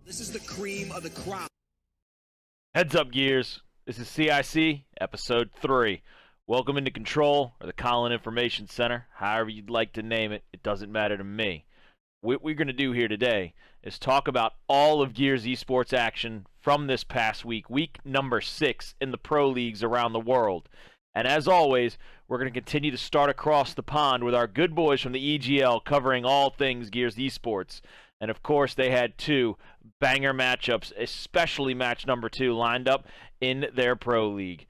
This is the cream of the crop. Heads up, Gears. This is C.I.C. Episode 3. Welcome into Control, or the Colin Information Center. However you'd like to name it, it doesn't matter to me. What we're going to do here today is talk about all of Gears Esports action from this past week, week number 6 in the pro leagues around the world. And as always, we're going to continue to start across the pond with our good boys from the EGL covering all things Gears Esports. And of course, they had two banger matchups, especially match number 2, lined up in their pro league.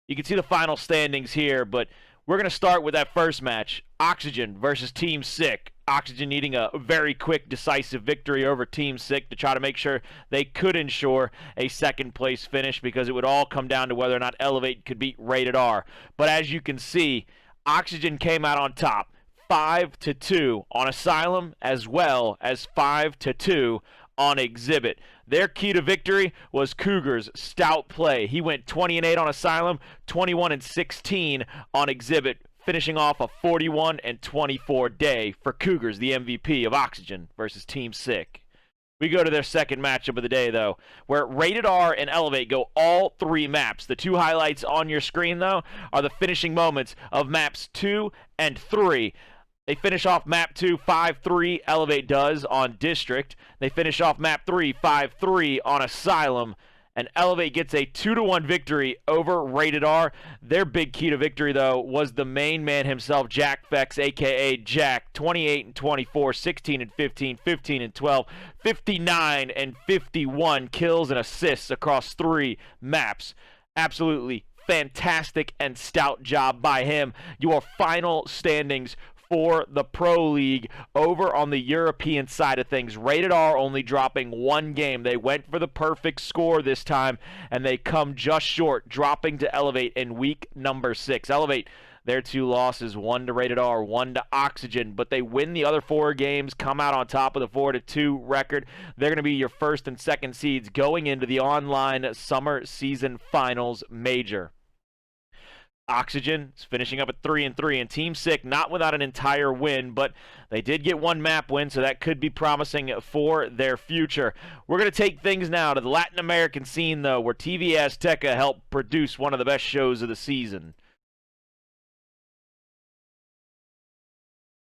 You can see the final standings here, but we're going to start with that first match, Oxygen versus Team C.I.C. Oxygen needing a very quick, decisive victory over Team C.I.C. to try to make sure they could ensure a second-place finish, because it would all come down to whether or not Elevate could beat Rated R. But as you can see, Oxygen came out on top, 5-2 on Asylum, as well as 5-2 on Exhibit. Their key to victory was Cougar's stout play. He went 20-8 on Asylum, 21-16 on Exhibit, finishing off a 41-24 day for Cougars, the MVP of Oxygen versus Team C.I.C. We go to their second matchup of the day, though, where Rated R and Elevate go all 3 maps. The 2 highlights on your screen, though, are the finishing moments of maps 2 and 3. They finish off map 2, 5-3, Elevate does on District. They finish off map 3, 5-3 on Asylum. And Elevate gets a 2-1 victory over Rated R. Their big key to victory, though, was the main man himself, Jack Fex, a.k.a. Jack. 28-24, 16-15, 15-12, 59-51 kills and assists across 3 maps. Absolutely fantastic and stout job by him. Your final standings for the Pro League over on the European side of things. Rated R only dropping 1 game. They went for the perfect score this time, and they come just short, dropping to Elevate in week number 6. Elevate, their 2 losses, 1 to Rated R, 1 to Oxygen, but they win the other 4 games, come out on top of the 4-2 record. They're going to be your first and second seeds going into the online summer season finals major. Oxygen is finishing up at 3-3, and Team C.I.C. not without an entire win, but they did get 1 map win, so that could be promising for their future. We're going to take things now to the Latin American scene, though, where TV Azteca helped produce one of the best shows of the season.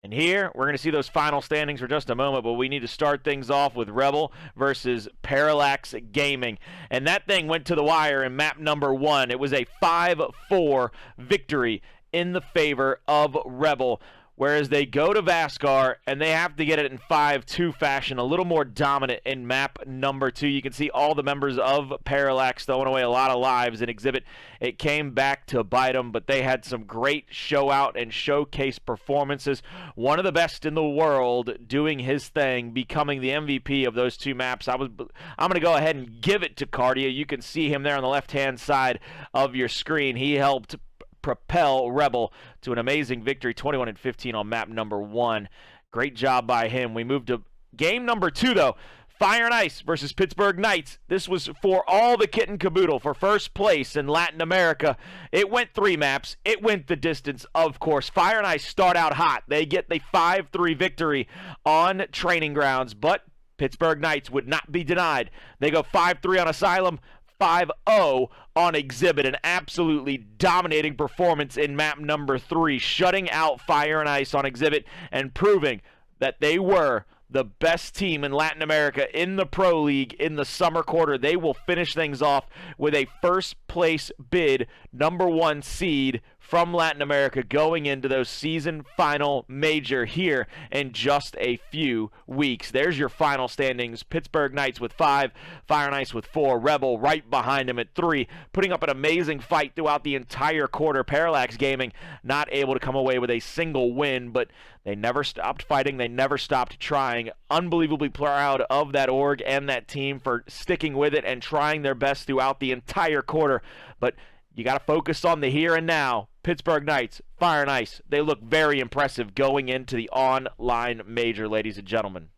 And here, we're going to see those final standings for just a moment, but we need to start things off with Rebel versus Parallax Gaming. And that thing went to the wire in map number 1. It was a 5-4 victory in the favor of Rebel, whereas they go to Vascar, and they have to get it in 5-2 fashion, a little more dominant in map number 2. You can see all the members of Parallax throwing away a lot of lives in Exhibit. It came back to bite them, but they had some great show-out and showcase performances. One of the best in the world doing his thing, becoming the MVP of those 2 maps. I'm going to go ahead and give it to Cardia. You can see him there on the left-hand side of your screen. He helped propel Rebel to an amazing victory, 21-15 on map number 1. Great job by him. We moved to game number 2, though. Fire and Ice versus Pittsburgh Knights. This was for all the kit and caboodle for first place in Latin America. It went 3 maps. It went the distance, of course. Fire and Ice start out hot. They get the 5-3 victory on Training Grounds, but Pittsburgh Knights would not be denied. They go 5-3 on Asylum, 5-0 on Exhibit. An absolutely dominating performance in map number 3, shutting out Fire and Ice on Exhibit and proving that they were the best team in Latin America in the Pro League in the summer quarter. They will finish things off with a first place bid, number 1 seed from Latin America going into those season final major here in just a few weeks. There's your final standings. Pittsburgh Knights with 5, Fire and Ice with 4, Rebel right behind him at 3, putting up an amazing fight throughout the entire quarter. Parallax Gaming not able to come away with a single win, but they never stopped fighting. They never stopped trying. Unbelievably proud of that org and that team for sticking with it and trying their best throughout the entire quarter. But you got to focus on the here and now. Pittsburgh Knights, Fire and Ice, they look very impressive going into the online major, ladies and gentlemen.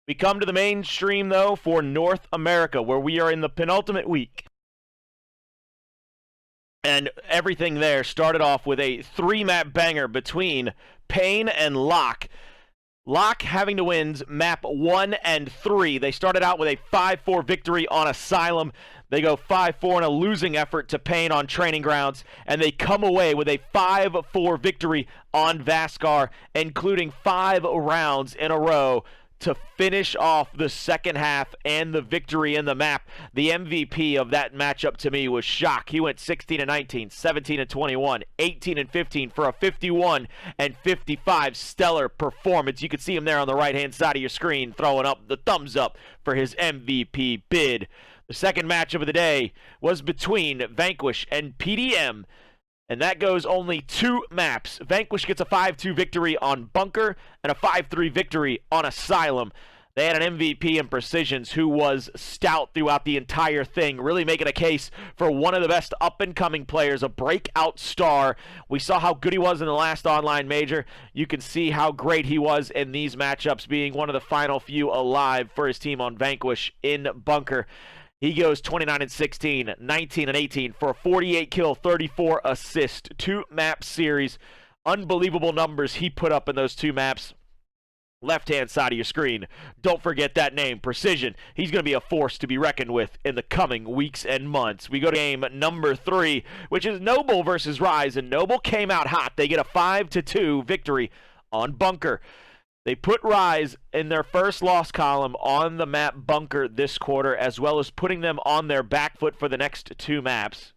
We come to the mainstream, though, for North America, where we are in the penultimate week. And everything there started off with a 3-map banger between Pain and Locke. Locke having to win map 1 and 3. They started out with a 5-4 victory on Asylum. They go 5-4 in a losing effort to Pain on Training Grounds, and they come away with a 5-4 victory on Vaskar, including 5 rounds in a row to finish off the second half and the victory in the map. The MVP of that matchup to me was Shock. He went 16-19, 17-21, 18-15 for a 51 and 55 stellar performance. You can see him there on the right-hand side of your screen throwing up the thumbs up for his MVP bid. The second matchup of the day was between Vanquish and PDM, and that goes only 2 maps. Vanquish gets a 5-2 victory on Bunker and a 5-3 victory on Asylum. They had an MVP in Precisions who was stout throughout the entire thing, really making a case for one of the best up-and-coming players, a breakout star. We saw how good he was in the last online major. You can see how great he was in these matchups, being one of the final few alive for his team on Vanquish in Bunker. He goes 29-16, 19-18 for a 48 kill, 34 assist, 2-map series. Unbelievable numbers he put up in those 2 maps. Left-hand side of your screen. Don't forget that name, Precision. He's going to be a force to be reckoned with in the coming weeks and months. We go to game number 3, which is Noble versus Rise, and Noble came out hot. They get a 5-2 victory on Bunker. They put Rise in their first loss column on the map Bunker this quarter, as well as putting them on their back foot for the next 2 maps.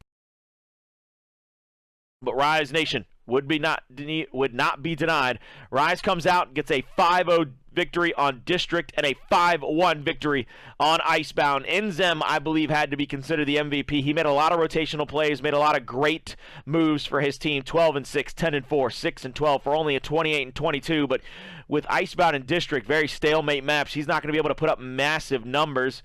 But Rise Nation would not be denied. Rise comes out, gets a 5-0 victory on District and a 5-1 victory on Icebound. Inzem, I believe, had to be considered the MVP. He made a lot of rotational plays, made a lot of great moves for his team. 12-6, 10-4, 6-12 for only a 28-22. But with Icebound and District, very stalemate maps, he's not going to be able to put up massive numbers.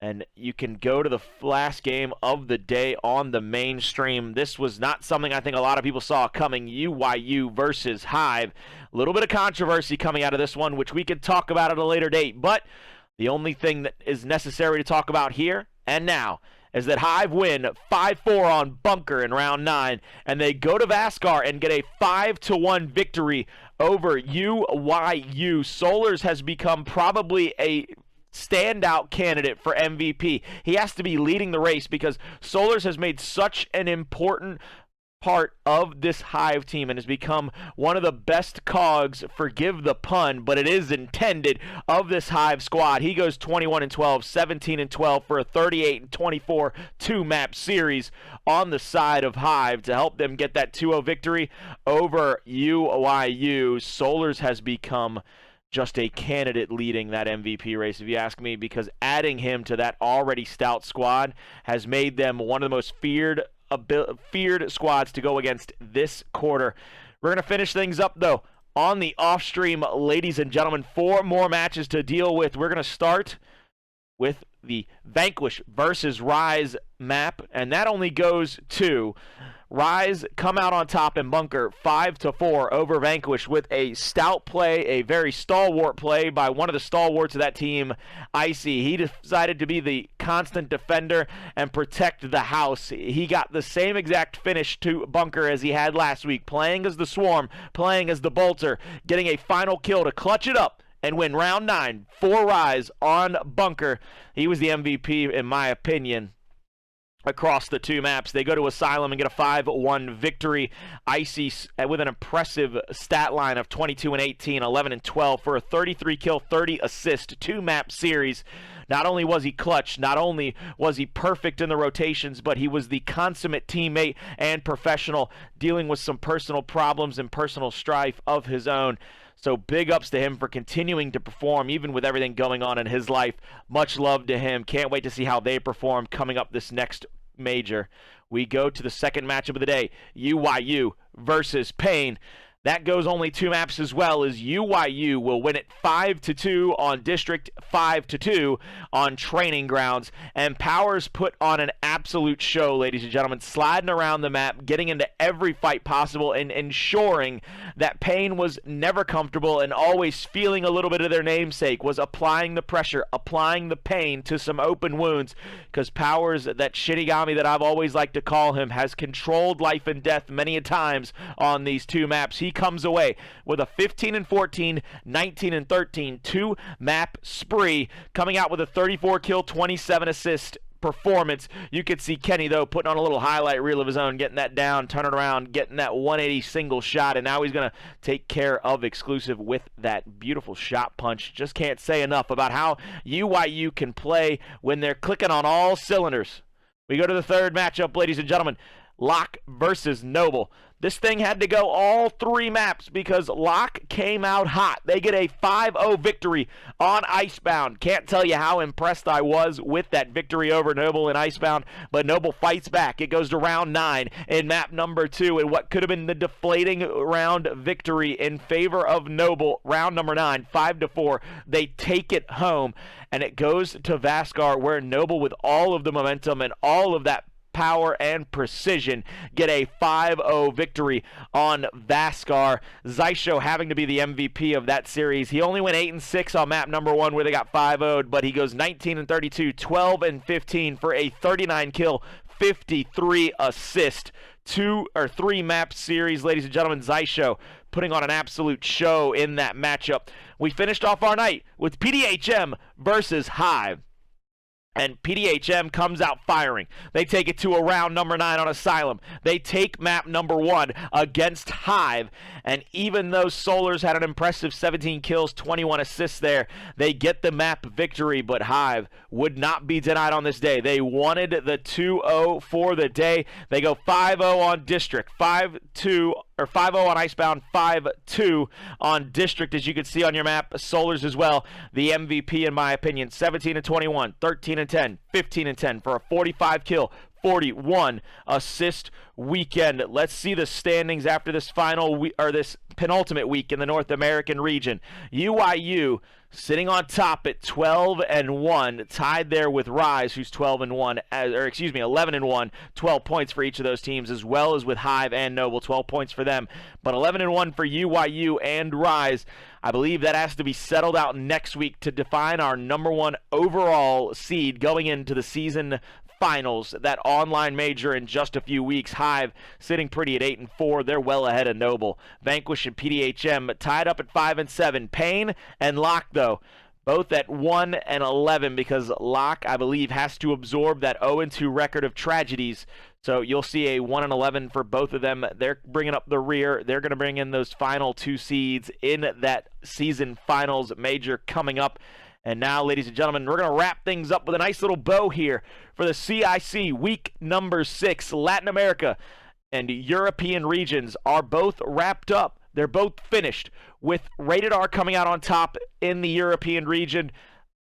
And you can go to the last game of the day on the mainstream. This was not something I think a lot of people saw coming. UYU versus Hive. A little bit of controversy coming out of this one, which we could talk about at a later date. But the only thing that is necessary to talk about here and now is that Hive win 5-4 on Bunker in round 9. And they go to Vaskar and get a 5-1 victory over UYU. Solars has become probably a standout candidate for MVP. He has to be leading the race because Solars has made such an important part of this Hive team and has become one of the best cogs, forgive the pun, but it is intended, of this Hive squad. He goes 21-12, 17-12 for a 38-24 2-map series on the side of Hive to help them get that 2-0 victory over UYU. Solars has become just a candidate leading that MVP race, if you ask me, because adding him to that already stout squad has made them one of the most feared squads to go against this quarter. We're going to finish things up, though, on the off-stream, ladies and gentlemen. 4 more matches to deal with. We're going to start with the Vanquish versus Rise map, and that only goes to Rise come out on top in Bunker 5-4 over Vanquish with a stout play, a very stalwart play by one of the stalwarts of that team, C.I.C. He decided to be the constant defender and protect the house. He got the same exact finish to Bunker as he had last week, playing as the Swarm, playing as the Bolter, getting a final kill to clutch it up and win round 9 for Rise on Bunker. He was the MVP, in my opinion, across the 2 maps. They go to Asylum and get a 5-1 victory. C.I.C with an impressive stat line of 22-18, 11-12 for a 33 kill, 30 assist 2-map series. Not only was he clutch, not only was he perfect in the rotations, but he was the consummate teammate and professional, dealing with some personal problems and personal strife of his own. So big ups to him for continuing to perform, even with everything going on in his life. Much love to him. Can't wait to see how they perform coming up this next major. We go to the second matchup of the day, UYU versus Pain. That goes only 2 maps as well, as UYU will win it 5-2 on District, 5-2 on Training Grounds. And Powers put on an absolute show, ladies and gentlemen, sliding around the map, getting into every fight possible, and ensuring that Pain was never comfortable and always feeling a little bit of their namesake, was applying the pressure, applying the pain to some open wounds, because Powers, that Shinigami that I've always liked to call him, has controlled life and death many a times on these 2 maps. He comes away with a 15-14, 19-13, 2-map spree, coming out with a 34 kill, 27 assist performance. You could see Kenny, though, putting on a little highlight reel of his own, getting that down, turning around, getting that 180 single shot, and now he's going to take care of Exclusive with that beautiful shot punch. Just can't say enough about how UYU can play when they're clicking on all cylinders. We go to the third matchup, ladies and gentlemen. Locke versus Noble. This thing had to go all 3 maps because Locke came out hot. They get a 5-0 victory on Icebound. Can't tell you how impressed I was with that victory over Noble in Icebound, but Noble fights back. It goes to round 9 in map number 2, and what could have been the deflating round victory in favor of Noble, round number 9, 5-4. They take it home, and it goes to Vascar, where Noble, with all of the momentum and all of that power and precision, get a 5-0 victory on Vascar. Zysho having to be the MVP of that series. He only went 8-6 on map number 1 where they got 5-0'd, but he goes 19-32, 12-15 for a 39 kill, 53 assist. 2 or 3 map series, ladies and gentlemen. Zysho putting on an absolute show in that matchup. We finished off our night with PDHM versus Hive. And PDHM comes out firing. They take it to a round number 9 on Asylum. They take map number 1 against Hive. And even though Solars had an impressive 17 kills, 21 assists there, they get the map victory. But Hive would not be denied on this day. They wanted the 2-0 for the day. They go 5-0 on District, 5-2 or 5-0 on Icebound, 5-2 on District, as you can see on your map. Solars as well, the MVP in my opinion. 17-21, 13-10, 15-10 for a 45 kill, 41 assist weekend. Let's see the standings after this this penultimate week in the North American region. UYU sitting on top at 12-1, tied there with Rise, who's 11-1, 12 points for each of those teams, as well as with Hive and Noble, 12 points for them. But 11-1 for UYU and Rise. I believe that has to be settled out next week to define our number 1 overall seed going into the season finals, that online major in just a few weeks. Hive sitting pretty at 8-4. They're well ahead of Noble. Vanquish and PDHM tied up at 5-7. Payne and Locke, though, both at 1-11, because Locke, I believe, has to absorb that 0-2 record of tragedies. So you'll see a 1-11 for both of them. They're bringing up the rear. They're going to bring in those final 2 seeds in that season finals major coming up. And now, ladies and gentlemen, we're going to wrap things up with a nice little bow here for the C.I.C. week number 6. Latin America and European regions are both wrapped up. They're both finished, with Rated R coming out on top in the European region,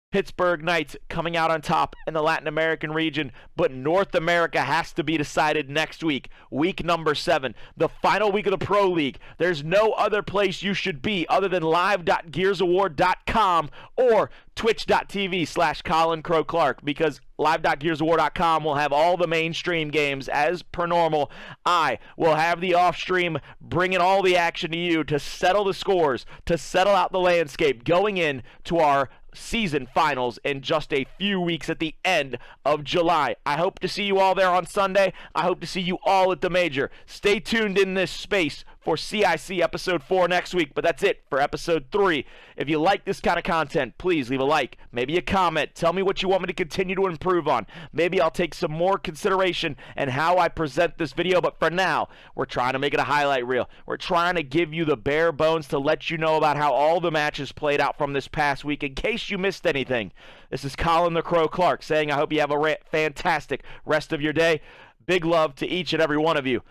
Pittsburgh Knights coming out on top in the Latin American region, but North America has to be decided next week, week number 7, the final week of the Pro League. There's no other place you should be other than live.gearsaward.com or twitch.tv/Colin Crow Clark, because live.gearsaward.com will have all the mainstream games as per normal. I will have the off-stream bringing all the action to you to settle the scores, to settle out the landscape going in to our season finals in just a few weeks at the end of July. I hope to see you all there on Sunday. I hope to see you all at the major. Stay tuned in this space for C.I.C. episode 4 next week, but that's it for episode 3. If you like this kind of content, please leave a like, maybe a comment. Tell me what you want me to continue to improve on. Maybe I'll take some more consideration in how I present this video, but for now, we're trying to make it a highlight reel. We're trying to give you the bare bones to let you know about how all the matches played out from this past week in case you missed anything. This is Colin the Crow Clark saying I hope you have a fantastic rest of your day. Big love to each and every one of you.